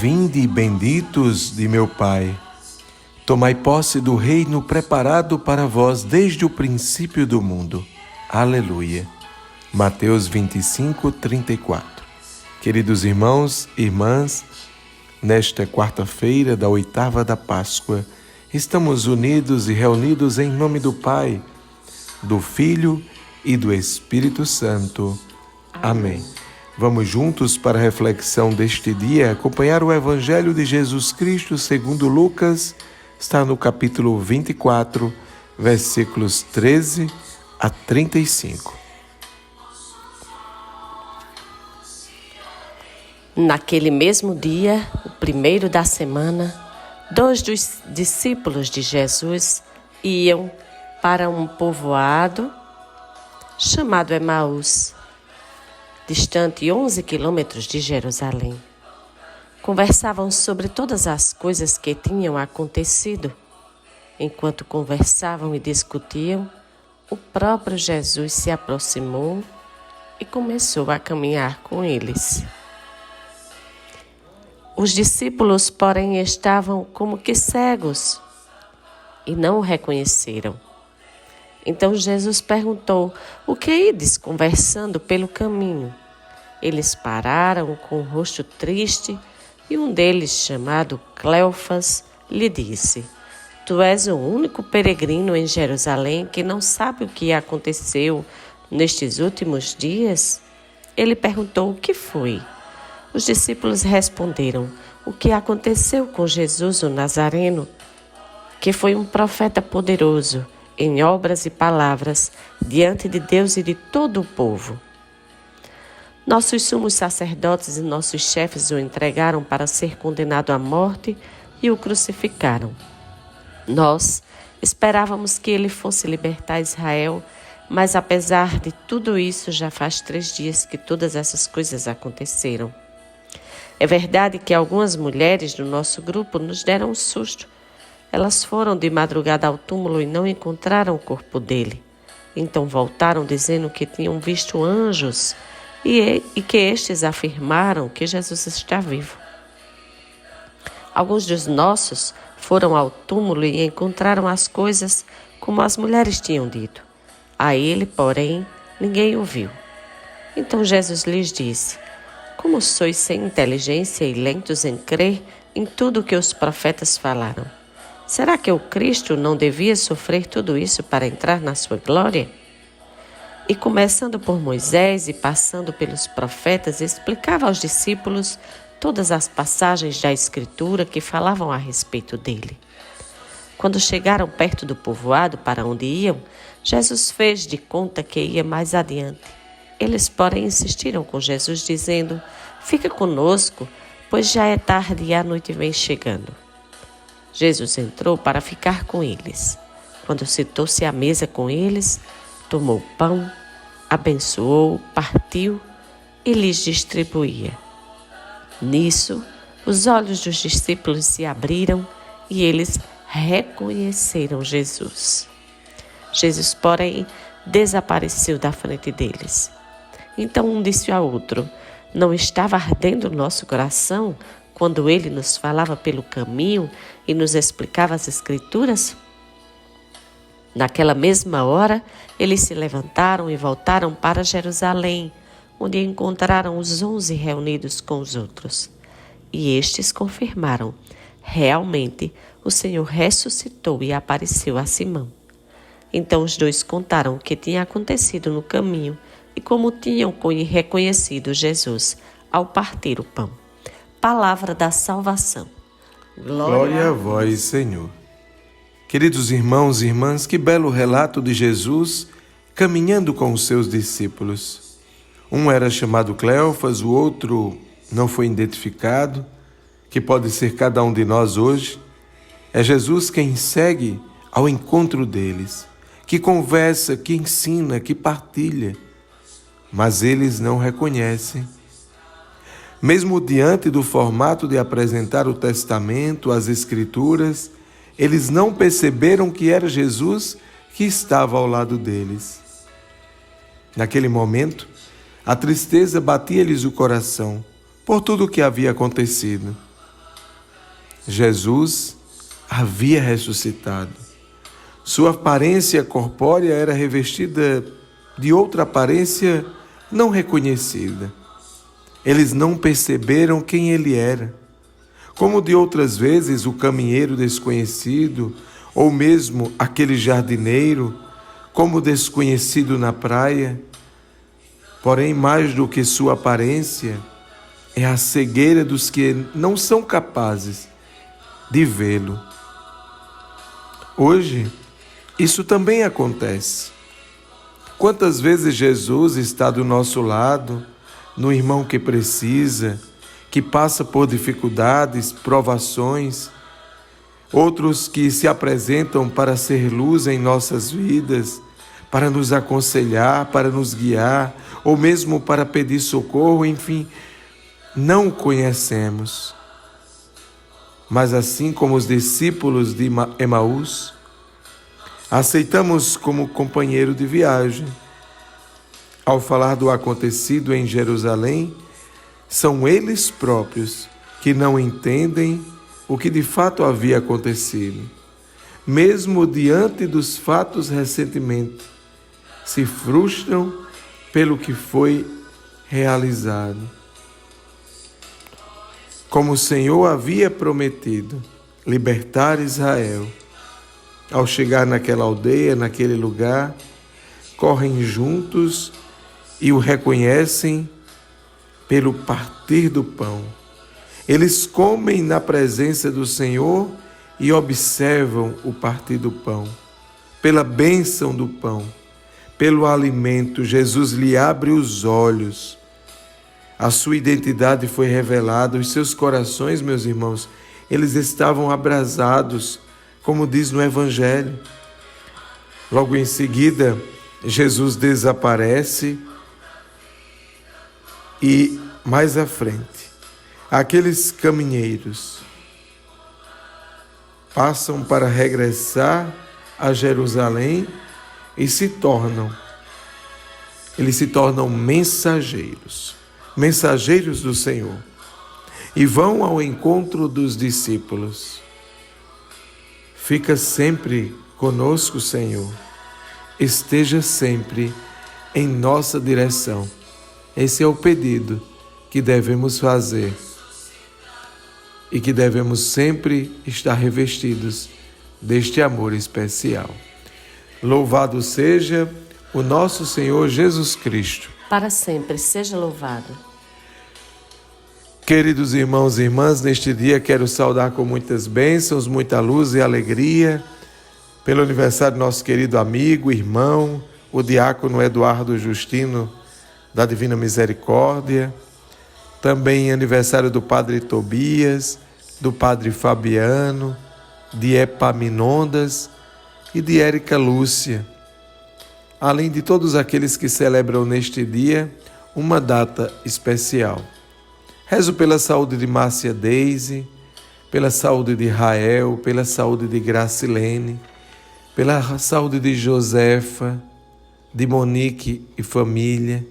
Vinde, benditos de meu Pai, tomai posse do reino preparado para vós desde o princípio do mundo. Aleluia. Mateus 25, 34. Queridos irmãos e irmãs, nesta quarta-feira da oitava da Páscoa, estamos unidos e reunidos em nome do Pai, do Filho e do Espírito Santo. Amém. Vamos juntos para a reflexão deste dia, acompanhar o Evangelho de Jesus Cristo segundo Lucas, está no capítulo 24, versículos 13 a 35. Naquele mesmo dia, o primeiro da semana, 2 dos discípulos de Jesus iam para um povoado chamado Emaús, distante 11 quilômetros de Jerusalém. Conversavam sobre todas as coisas que tinham acontecido. Enquanto conversavam e discutiam, o próprio Jesus se aproximou e começou a caminhar com eles. Os discípulos, porém, estavam como que cegos e não o reconheceram. Então Jesus perguntou: o que ides conversando pelo caminho? Eles pararam com o rosto triste e um deles, chamado Cleofas, lhe disse: Tu és o único peregrino em Jerusalém que não sabe o que aconteceu nestes últimos dias? Ele perguntou: o que foi? Os discípulos responderam: o que aconteceu com Jesus o Nazareno, que foi um profeta poderoso em obras e palavras diante de Deus e de todo o povo. Nossos sumos sacerdotes e nossos chefes o entregaram para ser condenado à morte e o crucificaram. Nós esperávamos que ele fosse libertar Israel, mas apesar de tudo isso, já faz 3 dias que todas essas coisas aconteceram. É verdade que algumas mulheres do nosso grupo nos deram um susto. Elas foram de madrugada ao túmulo e não encontraram o corpo dele. Então voltaram dizendo que tinham visto anjos e que estes afirmaram que Jesus está vivo. Alguns dos nossos foram ao túmulo e encontraram as coisas como as mulheres tinham dito. A ele, porém, ninguém o viu. Então Jesus lhes disse: como sois sem inteligência e lentos em crer em tudo o que os profetas falaram? Será que o Cristo não devia sofrer tudo isso para entrar na sua glória? E começando por Moisés e passando pelos profetas, explicava aos discípulos todas as passagens da Escritura que falavam a respeito dele. Quando chegaram perto do povoado para onde iam, Jesus fez de conta que ia mais adiante. Eles, porém, insistiram com Jesus, dizendo: fica conosco, pois já é tarde e a noite vem chegando. Jesus entrou para ficar com eles. Quando sentou-se à mesa com eles, tomou pão, abençoou, partiu e lhes distribuía. Nisso, os olhos dos discípulos se abriram e eles reconheceram Jesus. Jesus, porém, desapareceu da frente deles. Então um disse ao outro: não estava ardendo o nosso coração quando ele nos falava pelo caminho e nos explicava as Escrituras? Naquela mesma hora, eles se levantaram e voltaram para Jerusalém, onde encontraram os 11 reunidos com os outros. E estes confirmaram: realmente, o Senhor ressuscitou e apareceu a Simão. Então os dois contaram o que tinha acontecido no caminho e como tinham reconhecido Jesus ao partir o pão. Palavra da salvação. Glória a vós, Senhor. Queridos irmãos e irmãs, que belo relato de Jesus caminhando com os seus discípulos. Um era chamado Cleofas, o outro não foi identificado, que pode ser cada um de nós hoje. É Jesus quem segue ao encontro deles, que conversa, que ensina, que partilha, mas eles não reconhecem. Mesmo diante do formato de apresentar o testamento, as Escrituras, eles não perceberam que era Jesus que estava ao lado deles. Naquele momento, a tristeza batia-lhes o coração por tudo o que havia acontecido. Jesus havia ressuscitado. Sua aparência corpórea era revestida de outra aparência não reconhecida. Eles não perceberam quem ele era. Como de outras vezes o caminheiro desconhecido, ou mesmo aquele jardineiro, como desconhecido na praia. Porém, mais do que sua aparência, é a cegueira dos que não são capazes de vê-lo. Hoje, isso também acontece. Quantas vezes Jesus está do nosso lado, no irmão que precisa, que passa por dificuldades, provações, outros que se apresentam para ser luz em nossas vidas, para nos aconselhar, para nos guiar, ou mesmo para pedir socorro, enfim, não o conhecemos. Mas assim como os discípulos de Emaús, aceitamos como companheiro de viagem. Ao falar do acontecido em Jerusalém, são eles próprios que não entendem o que de fato havia acontecido. Mesmo diante dos fatos recentemente, se frustram pelo que foi realizado. Como o Senhor havia prometido libertar Israel, ao chegar naquela aldeia, naquele lugar, correm juntos e o reconhecem pelo partir do pão. Eles comem na presença do Senhor e observam o partir do pão. Pela bênção do pão, pelo alimento, Jesus lhe abre os olhos. A sua identidade foi revelada, os seus corações, meus irmãos, eles estavam abrasados, como diz no Evangelho. Logo em seguida, Jesus desaparece e, mais à frente, aqueles caminheiros passam para regressar a Jerusalém e eles se tornam mensageiros do Senhor, e vão ao encontro dos discípulos. Fica sempre conosco, Senhor. Esteja sempre em nossa direção. Esse é o pedido que devemos fazer e que devemos sempre estar revestidos deste amor especial. Louvado seja o nosso Senhor Jesus Cristo. Para sempre seja louvado. Queridos irmãos e irmãs, neste dia quero saudar com muitas bênçãos, muita luz e alegria, pelo aniversário do nosso querido amigo, irmão, o diácono Eduardo Justino, da Divina Misericórdia. Também aniversário do Padre Tobias, do Padre Fabiano, de Epaminondas e de Érica Lúcia. Além de todos aqueles que celebram neste dia uma data especial. Rezo pela saúde de Márcia Deise, pela saúde de Rael, pela saúde de Gracilene, pela saúde de Josefa, de Monique e família,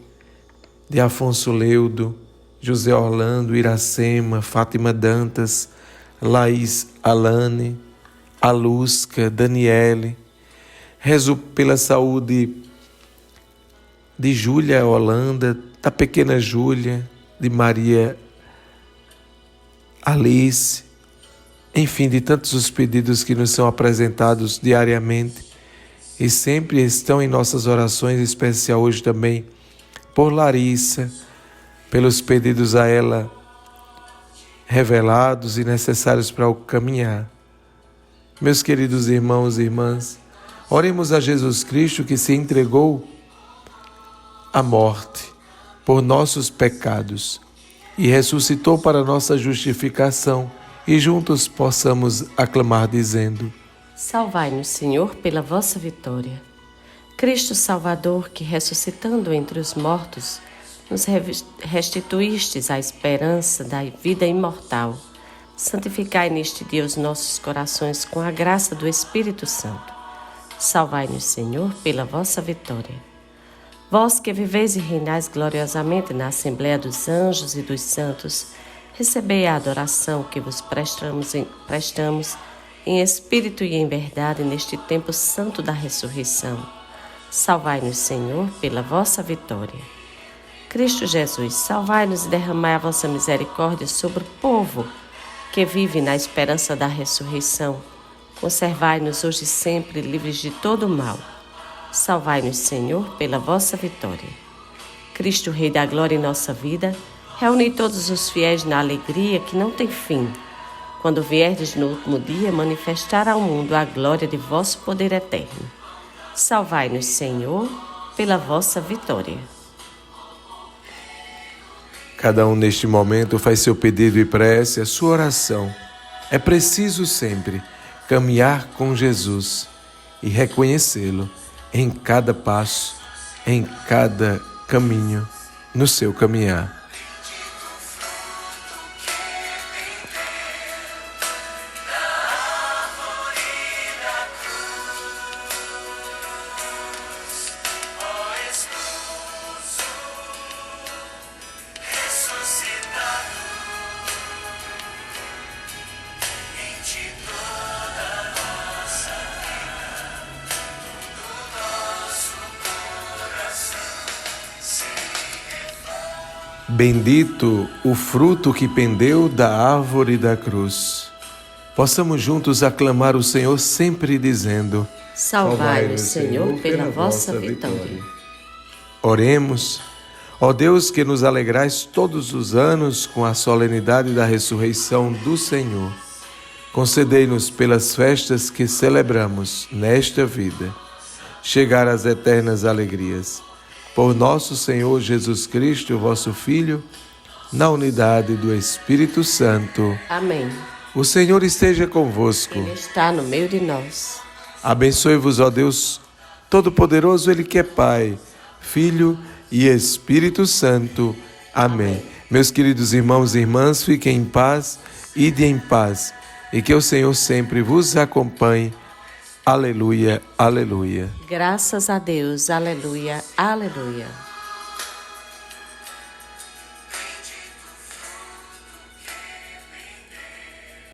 de Afonso Leudo, José Orlando, Iracema, Fátima Dantas, Laís Alane, Alusca, Daniele. Rezo pela saúde de Júlia Holanda, da pequena Júlia, de Maria Alice, enfim, de tantos os pedidos que nos são apresentados diariamente e sempre estão em nossas orações, em especial hoje também por Larissa, pelos pedidos a ela revelados e necessários para o caminhar. Meus queridos irmãos e irmãs, oremos a Jesus Cristo que se entregou à morte por nossos pecados e ressuscitou para nossa justificação, e juntos possamos aclamar dizendo: Salvai-nos, Senhor, pela vossa vitória. Cristo Salvador, que ressuscitando entre os mortos, nos restituístes a esperança da vida imortal. Santificai neste dia os nossos corações com a graça do Espírito Santo. Salvai-nos, Senhor, pela vossa vitória. Vós que viveis e reinais gloriosamente na Assembleia dos Anjos e dos Santos, recebei a adoração que vos prestamos em espírito e em verdade neste tempo santo da ressurreição. Salvai-nos, Senhor, pela vossa vitória. Cristo Jesus, salvai-nos e derramai a vossa misericórdia sobre o povo que vive na esperança da ressurreição. Conservai-nos hoje e sempre livres de todo o mal. Salvai-nos, Senhor, pela vossa vitória. Cristo, Rei da glória em nossa vida, reuni todos os fiéis na alegria que não tem fim. Quando vierdes no último dia, manifestar ao mundo a glória de vosso poder eterno. Salvai-nos, Senhor, pela vossa vitória. Cada um neste momento faz seu pedido e prece, a sua oração. É preciso sempre caminhar com Jesus e reconhecê-lo em cada passo, em cada caminho, no seu caminhar. Bendito o fruto que pendeu da árvore da cruz. Possamos juntos aclamar o Senhor sempre dizendo: Salvai-nos, Senhor, pela vossa vitória. Oremos. Ó Deus, que nos alegrais todos os anos com a solenidade da ressurreição do Senhor, concedei-nos pelas festas que celebramos nesta vida, chegar às eternas alegrias. Por nosso Senhor Jesus Cristo, vosso Filho, na unidade do Espírito Santo. Amém. O Senhor esteja convosco. Ele está no meio de nós. Abençoe-vos, ó Deus Todo-Poderoso, Ele que é Pai, Filho e Espírito Santo. Amém. Meus queridos irmãos e irmãs, fiquem em paz, ide em paz, e que o Senhor sempre vos acompanhe. Aleluia, aleluia. Graças a Deus, aleluia, aleluia.